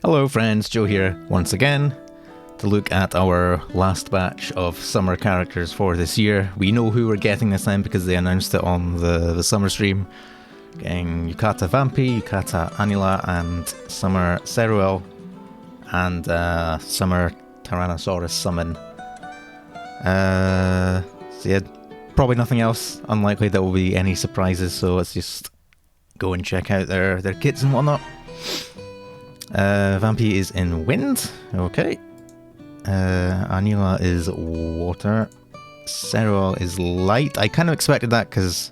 Hello friends, Joe here once again to look at our last batch of summer characters for this year. We know who we're getting this time because they announced it on the summer stream. Getting Yukata Vampy, Yukata Anila, and Summer Seruel, and Summer Tyrannosaurus summon. So yeah, probably nothing else. Unlikely there will be any surprises, so let's just go and check out their kits and whatnot. Vampy is in wind, okay. Anila is water. Seruel is light. I kind of expected that because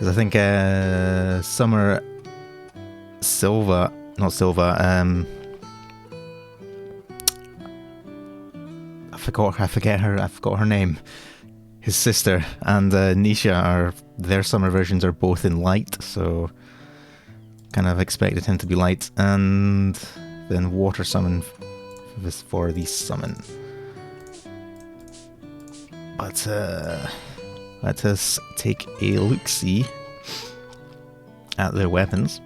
I think Summer Silva, not Silva, I forget her name. His sister and Nisha their summer versions are both in light, so kind of expected him to be light, and then water summon for the summon. But let us take a look-see at their weapons.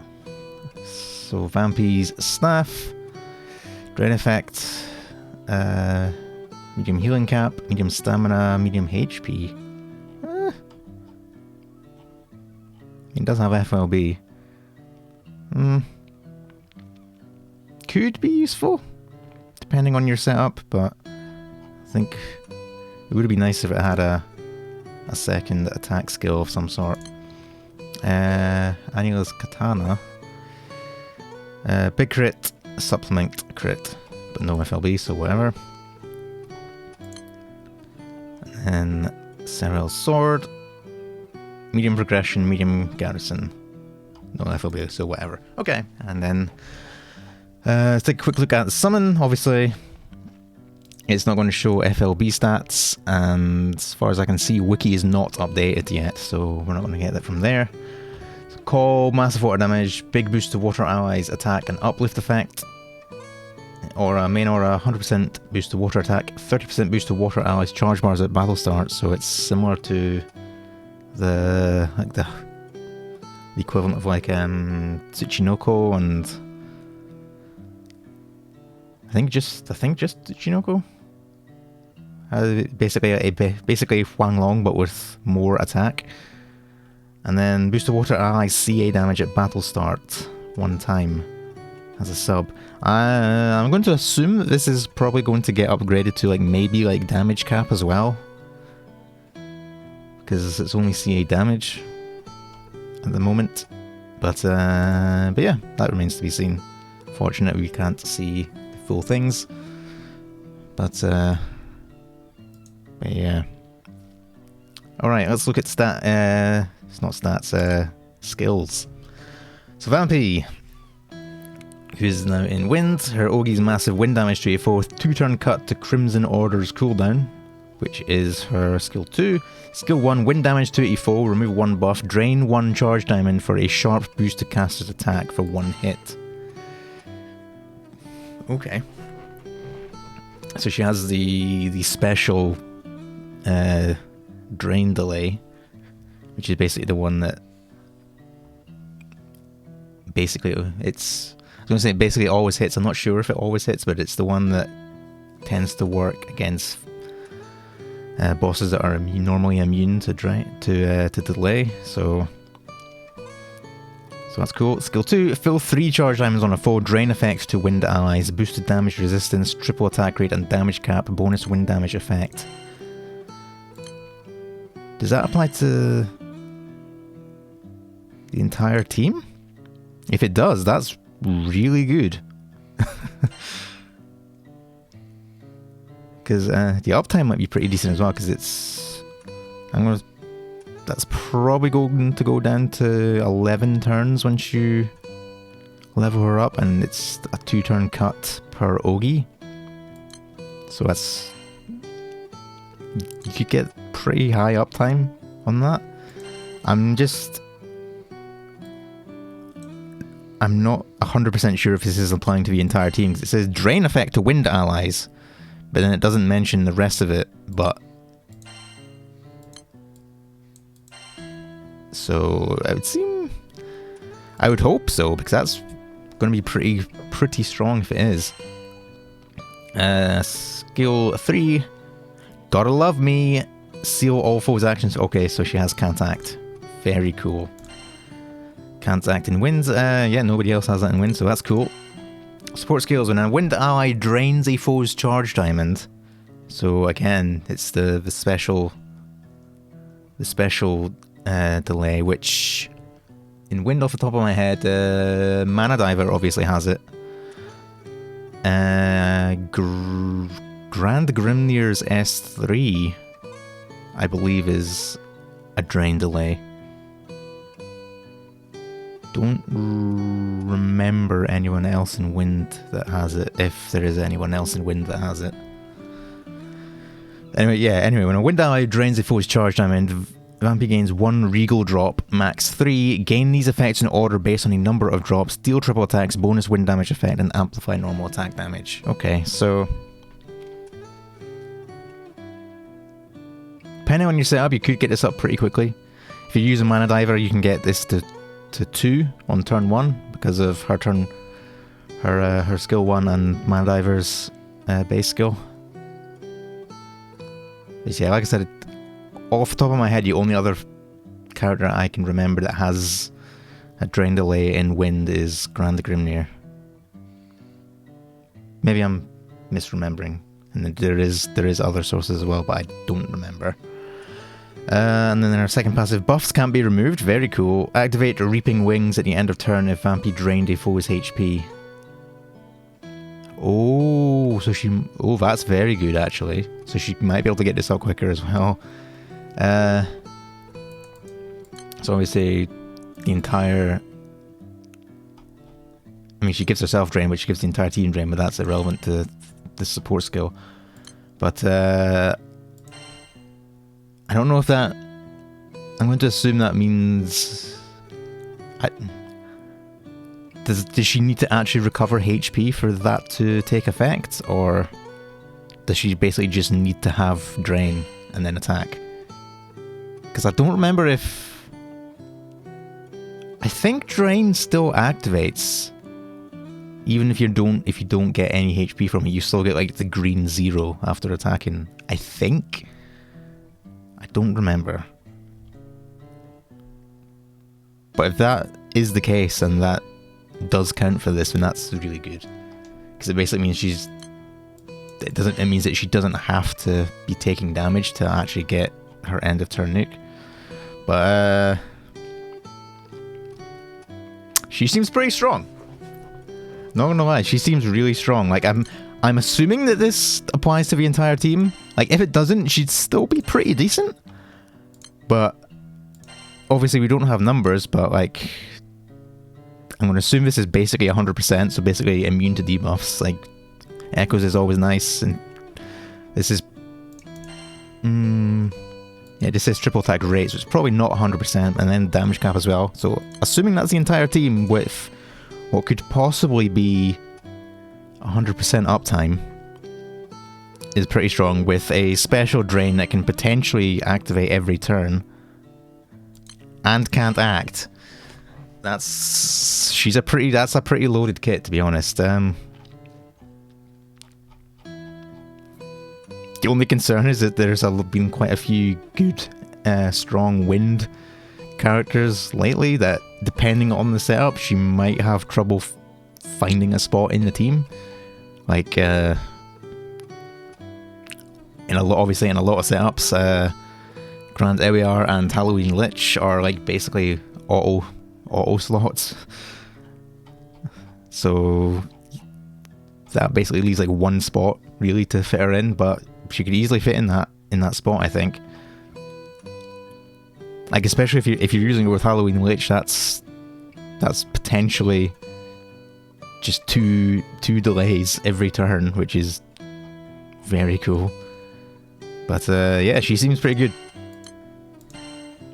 So Vampy's staff, drain effect, medium healing cap, medium stamina, medium HP. It does have FLB. Could be useful, depending on your setup, but I think it would be nice if it had a second attack skill of some sort. Anila's katana. Big crit, supplement crit, but no FLB, so whatever. And then Seruel's sword. Medium progression, medium garrison. No FLB, so whatever. Okay, and then let's take a quick look at the summon. Obviously, it's not going to show FLB stats, and as far as I can see, Wiki is not updated yet, so we're not going to get that from there. So call, massive water damage, big boost to water allies, attack and uplift effect. Aura, main aura, 100% boost to water attack, 30% boost to water allies charge bars at battle start, so it's similar to the equivalent of like Tsuchinoko and I think just Tsuchinoko. Basically Huanglong but with more attack. And then boost to water allies CA damage at battle start one time as a sub. I'm going to assume that this is probably going to get upgraded to maybe damage cap as well, because it's only CA damage at the moment, but yeah, that remains to be seen. Fortunately, we can't see the full things, but yeah. All right, let's look at it's not stats, skills. So Vampy, who's now in wind, her Ogi's massive wind damage to a foe with 2-turn cut to Crimson Order's cooldown, which is her skill 2. Skill 1, wind damage to a foe, remove 1 buff, drain 1 charge diamond for a sharp boost to caster's attack for 1 hit. Okay. So she has the special drain delay, which is basically the one that basically basically always hits. I'm not sure if it always hits, but it's the one that tends to work against bosses that are normally immune to delay, so that's cool. Skill 2, fill 3 charge diamonds on a foe, drain effects to wind allies, boosted damage resistance, triple attack rate and damage cap, bonus wind damage effect. Does that apply to the entire team? If it does, that's really good. Because the uptime might be pretty decent as well, because that's probably going to go down to 11 turns once you level her up, and it's a 2-turn cut per Ogi. So you could get pretty high uptime on that. I'm not 100% sure if this is applying to the entire team, because it says drain effect to wind allies, but then it doesn't mention the rest of it, but so I would hope so, because that's going to be pretty strong if it is. Skill 3. Gotta love me. Seal all foes' actions. Okay, so she has Can't Act. Very cool. Can't Act in winds. Yeah, nobody else has that in wind, so that's cool. Support skills. When a wind ally drains a foe's charge diamond. So again, it's the special delay, which in wind off the top of my head, Mana Diver obviously has it. Grand Grimnir's S3, I believe, is a drain delay. Don't remember anyone else in wind that has it, if there is anyone else in wind that has it. Anyway, when a wind ally drains a foe's charge diamond, Vampy gains 1 regal drop, max 3, gain these effects in order based on a number of drops, deal triple attacks, bonus wind damage effect, and amplify normal attack damage. Okay, so depending on your setup, you could get this up pretty quickly. If you use a Mana Diver, you can get this to 2 on turn 1 because of her skill 1 and Mana Diver's base skill. But yeah, like I said, off the top of my head, the only other character I can remember that has a drain delay in wind is Grand Grimnir. Maybe I'm misremembering, and there is other sources as well, but I don't remember. And then our second passive, buffs can't be removed. Very cool. Activate Reaping Wings at the end of turn if Vampy drained a foe's HP. Oh, that's very good actually. So she might be able to get this up quicker as well. So obviously the entire... I mean, she gives herself drain, but she gives the entire team drain, but that's irrelevant to the support skill. But I don't know if that... I'm going to assume that means... Does she need to actually recover HP for that to take effect? Or does she basically just need to have drain and then attack? Because I don't remember if... I think drain still activates. Even if you don't get any HP from it, you still get like the green 0 after attacking. I think. I don't remember. But if that is the case and that does count for this, then that's really good. Because it basically means it means that she doesn't have to be taking damage to actually get her end of turn nuke. But she seems pretty strong. Not gonna lie, she seems really strong. Like I'm assuming that this applies to the entire team. Like if it doesn't, she'd still be pretty decent. But obviously we don't have numbers, but like I'm gonna assume this is basically 100%, so basically immune to debuffs. Like Echoes is always nice, and this is yeah, this is triple attack rate, so it's probably not 100%, and then damage cap as well. So assuming that's the entire team with what could possibly be 100% uptime is pretty strong, with a special drain that can potentially activate every turn and can't act. That's a pretty loaded kit, to be honest. The only concern is that there's been quite a few good, strong wind characters lately that, depending on the setup, she might have trouble finding a spot in the team. Like, obviously in a lot of setups, Grand Ewiar and Halloween Lich are like basically auto slots. So that basically leaves like one spot really to fit her in, but she could easily fit in that spot, I think. Like, especially if you're using it with Halloween Lich, that's potentially just two delays every turn, which is very cool. But yeah, she seems pretty good.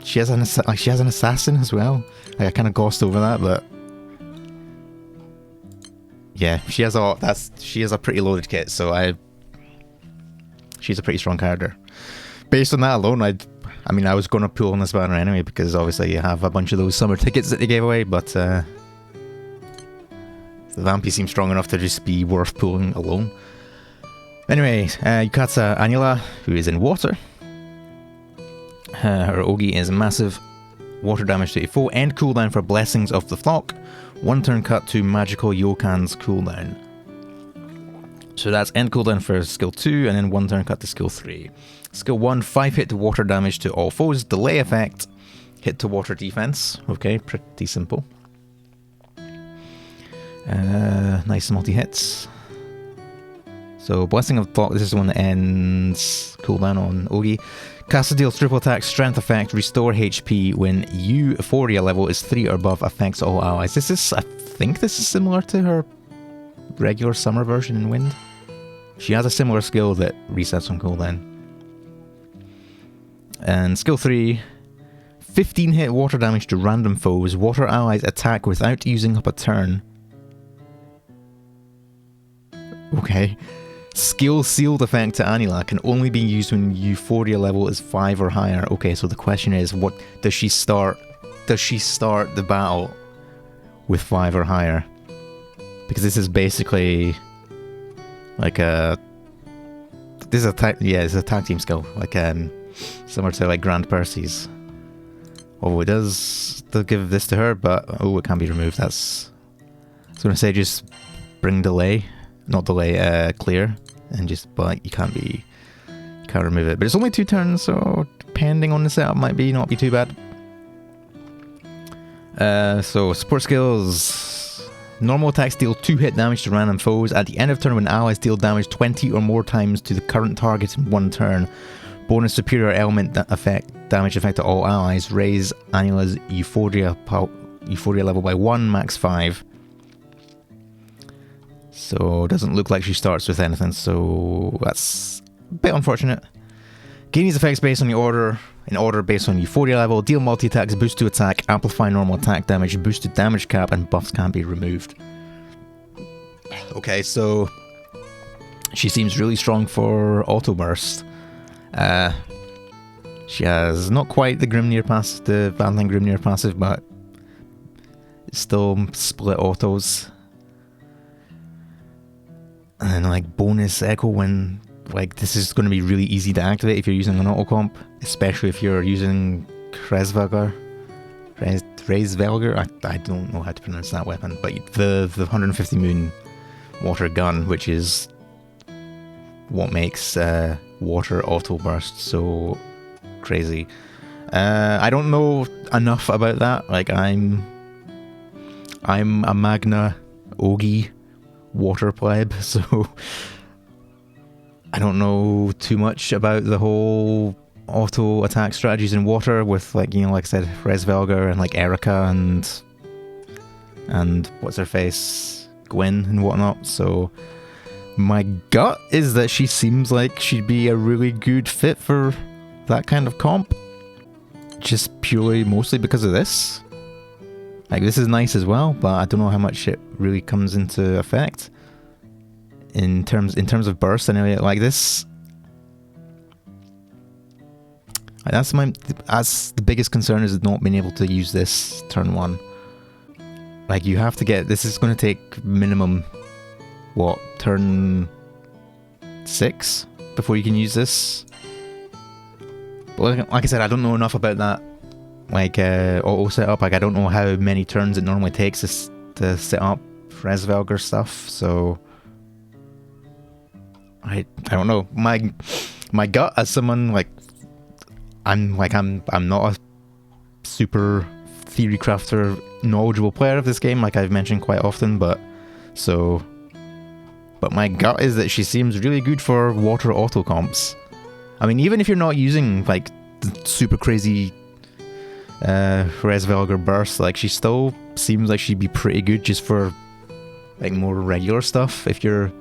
She has an assassin as well. Like, I kind of glossed over that, but yeah, she has a pretty loaded kit. So she's a pretty strong character. Based on that alone, I was going to pull on this banner anyway, because obviously you have a bunch of those summer tickets that they gave away, but the Vampy seems strong enough to just be worth pulling alone. Anyway, Yukata Anila, who is in water. Her Ogi is massive. Water damage to a foe. End cooldown for Blessings of the Flock. 1 turn cut to Magical Yokan's cooldown. So that's end cooldown for skill 2, and then 1 turn cut to skill 3. Skill 1, 5 hit to water damage to all foes. Delay effect, hit to water defense. Okay, pretty simple. Nice multi-hits. So Blessing of the Flock, this is the one that ends cooldown on Ogi. Cast deals triple attack, strength effect, restore HP when Euphoria level is 3 or above, affects all allies. This is, I think this is similar to her regular summer version in Wind. She has a similar skill that resets on cooldown. And skill 3, 15 hit water damage to random foes. Water allies attack without using up a turn. Okay. Skill sealed effect to Anila can only be used when Euphoria level is 5 or higher. Okay, so the question is, what does she start? Does she start the battle with 5 or higher? Because this is basically like a... This is a tag, yeah, it's a tag team skill, like similar to like Grand Percy's. Oh, it does give this to her, but oh, it can't be removed. That's... I was gonna say just bring delay, not delay, clear, and just, but you can't remove it. But it's only 2 turns, so depending on the setup, might not be too bad. So support skills. Normal attacks deal 2 hit damage to random foes. At the end of turn, when allies deal damage 20 or more times to the current target in 1 turn. Bonus superior element damage effect to all allies. Raise Anila's Euphoria level by 1, max 5. So doesn't look like she starts with anything, so that's a bit unfortunate. Gain these effects based on the order, in order based on Euphoria level. Deal multi-attacks, boost to attack, amplify normal attack damage, boost to damage cap, and buffs can't be removed. Okay, so she seems really strong for auto burst. She has not quite the Grimnir passive, the Valentine Grimnir passive, but it's still split autos. And then like bonus echo when, like, this is going to be really easy to activate if you're using an auto comp, especially if you're using Kreisvelger. I don't know how to pronounce that weapon, but the 150 moon water gun, which is what makes water auto burst so crazy. I don't know enough about that. Like, I'm a Magna Ogi water pleb, so I don't know too much about the whole auto attack strategies in water with, like, you know, like I said, Resvelger and like Erica and what's her face, Gwen and whatnot. So my gut is that she seems like she'd be a really good fit for that kind of comp, just purely mostly because of this. Like, this is nice as well, but I don't know how much it really comes into effect in terms of burst anyway. Like this, that's the biggest concern, is not being able to use this turn 1. Like, you have to get, this is going to take minimum, what, turn 6 before you can use this. But like I said, I don't know enough about that, like, auto setup. Like, I don't know how many turns it normally takes to set up Resvelger stuff, so I don't know. My gut, as someone, like, I'm not a super theory crafter knowledgeable player of this game, like I've mentioned quite often, but my gut is that she seems really good for water auto comps. I mean, even if you're not using like the super crazy Resvelger burst, like, she still seems like she'd be pretty good just for like more regular stuff if you're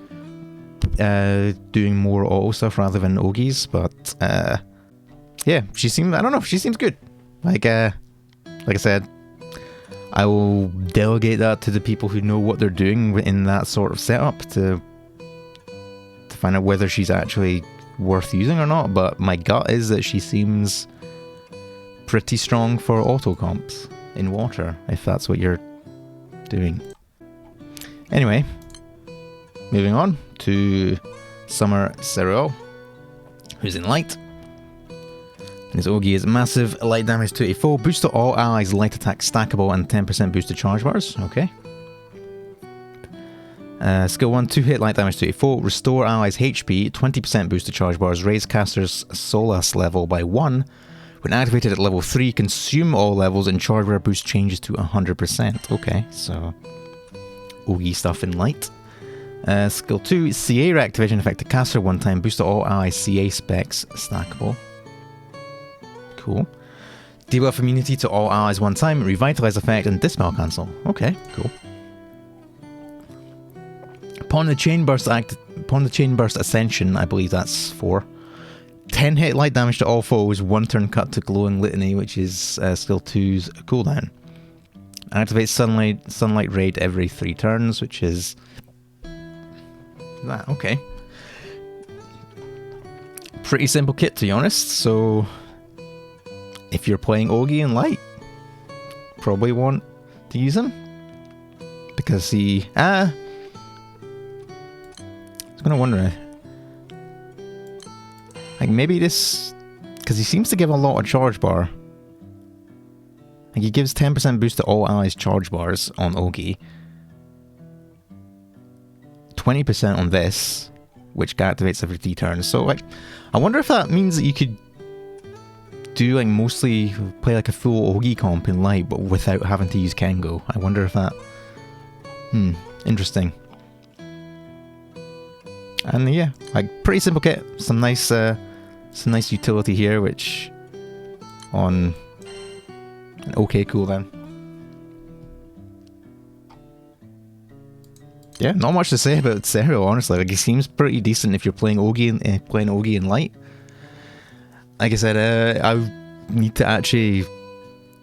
doing more auto stuff rather than Ogis. But yeah, she seems good. Like I said, I will delegate that to the people who know what they're doing in that sort of setup to find out whether she's actually worth using or not. But my gut is that she seems pretty strong for auto comps in water, if that's what you're doing. Anyway, moving on to Summer Seruel, who's in light. And his Ogi is massive, light damage to a foe, boost to all allies, light attack stackable, and 10% boost to charge bars. Okay. Skill 1, 2 hit light damage to a foe, restore allies HP, 20% boost to charge bars, raise caster's Solas level by 1. When activated at level 3, consume all levels and charge bar boost changes to 100%. Okay, so Ogi stuff in light. Skill 2, CA reactivation effect to caster one time, boost to all allies CA specs stackable. Cool. Debuff immunity to all allies one time, revitalize effect, and dispel cancel. Okay, cool. Upon the chain burst ascension, I believe that's 4. 10 hit light damage to all foes, 1 turn cut to glowing litany, which is skill 2's cooldown. Activate sunlight raid every 3 turns, which is that. Okay. Pretty simple kit, to be honest. So if you're playing Ogi in light, probably want to use him because he I was gonna wonder, like maybe this, because he seems to give a lot of charge bar. Like he gives 10% boost to all allies charge bars on Ogi, 20% on this, which activates every 3 turns. So like, I wonder if that means that you could do like mostly play like a full Ogi comp in light, but without having to use Kengo. I wonder if that. Interesting. And yeah, like pretty simple kit. Some nice utility here, which on an okay cooldown. Yeah, not much to say about Seruel, honestly. Like he seems pretty decent if you're playing Ogi in light. Like I said, I need to actually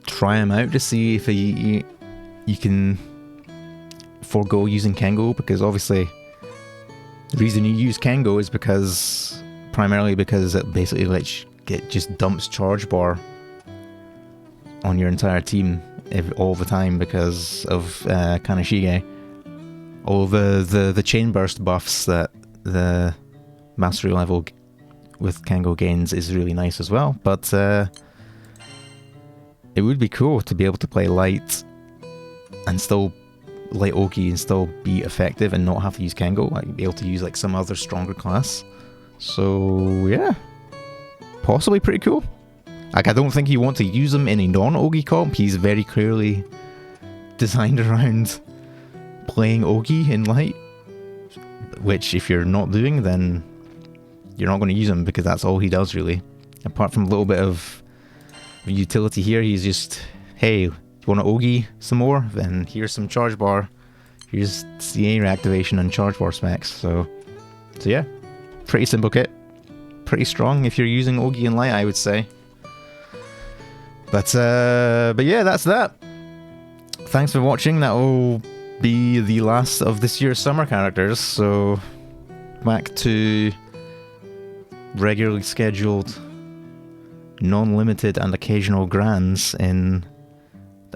try him out to see if you can forego using Kengo, because obviously the reason you use Kengo is primarily because it basically just dumps charge bar on your entire team all the time because of Kaneshige. All the chain burst buffs that the mastery level with Kengo gains is really nice as well, but it would be cool to be able to play light and still light Ogi and still be effective and not have to use Kengo. Like be able to use like some other stronger class. So yeah, possibly pretty cool. Like I don't think you want to use him in a non-Ogi comp. He's very clearly designed around playing Ogi in light, which if you're not doing, then you're not going to use him because that's all he does really. Apart from a little bit of utility here, he's just, hey, you want to Ogi some more? Then here's some charge bar. Here's CA reactivation and charge bar specs. So yeah, pretty simple kit. Pretty strong if you're using Ogi in light, I would say. But yeah, that's that. Thanks for watching. That will be the last of this year's summer characters. So back to regularly scheduled, non-limited and occasional grands in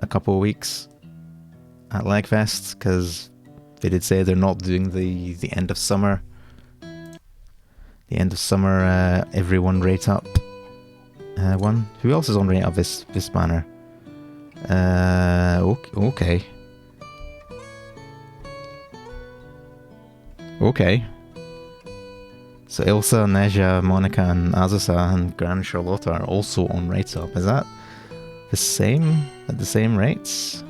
a couple of weeks at Legfest, because they did say they're not doing the end of summer. The end of summer everyone rate up one. Who else is on rate up this banner? Okay. Okay. So Ilsa, Neja, Monica, and Azusa, and Grand Charlotta are also on rates up. Is that the same? At the same rates?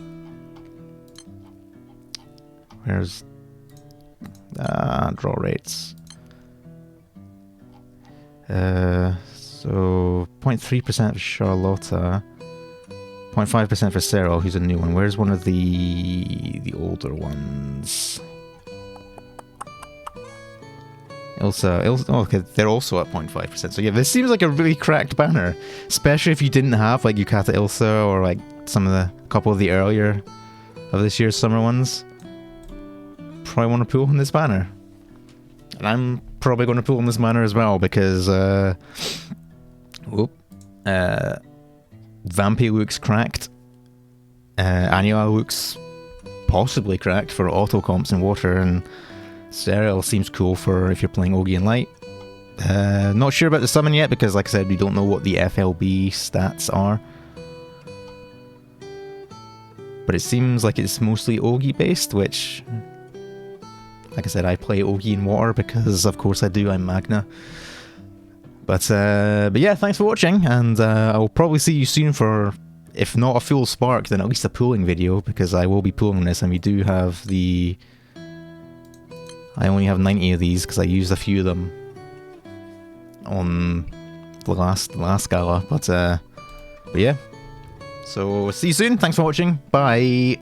Where's draw rates? So 0.3% for Charlotta, 0.5% for Seruel, who's a new one. Where's one of the older ones? Ilsa, oh, okay, they're also at 0.5%. So yeah, this seems like a really cracked banner, especially if you didn't have like Yukata Ilsa or like couple of the earlier of this year's summer ones. Probably want to pull on this banner, and I'm probably going to pull on this banner as well because Vampy looks cracked. Anila looks possibly cracked for auto comps in water, and Seruel seems cool for if you're playing Ogi and Light. Not sure about the summon yet because, like I said, we don't know what the FLB stats are. But it seems like it's mostly Ogi based, which, like I said, I play Ogi in water because, of course, I do. I'm Magna. But yeah, thanks for watching, and I'll probably see you soon for, if not a full spark, then at least a pooling video, because I will be pooling this, and we do have the... I only have 90 of these because I used a few of them on the last gala, but yeah. So see you soon, thanks for watching, bye!